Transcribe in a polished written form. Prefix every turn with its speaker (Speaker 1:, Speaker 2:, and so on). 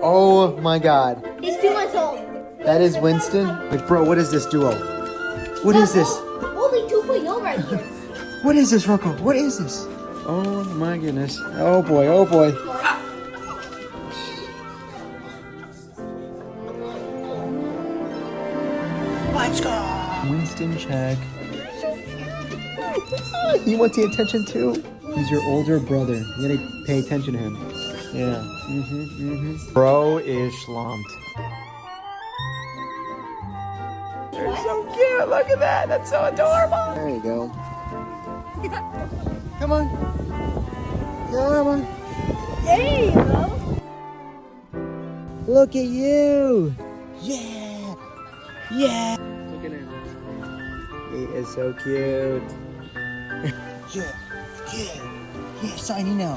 Speaker 1: Oh my God.
Speaker 2: He's 2 months old.
Speaker 1: That is Winston? Wait, bro, what is this duo? What is this?
Speaker 2: Only 2.0 right here.
Speaker 1: What is this, Rocco? What is this? Oh my goodness. Oh boy, oh boy. Let's go. Winston, check. He wants the attention too. He's your older brother. You gotta pay attention to him. Yeah. Bro is schlumped. They're so cute. Look at that. That's so adorable. There you go. Come on. Come on.
Speaker 2: There you go.
Speaker 1: Look at you. Yeah. Yeah. Look at him. He is so cute. Yeah. Yeah. Yeah, signing now.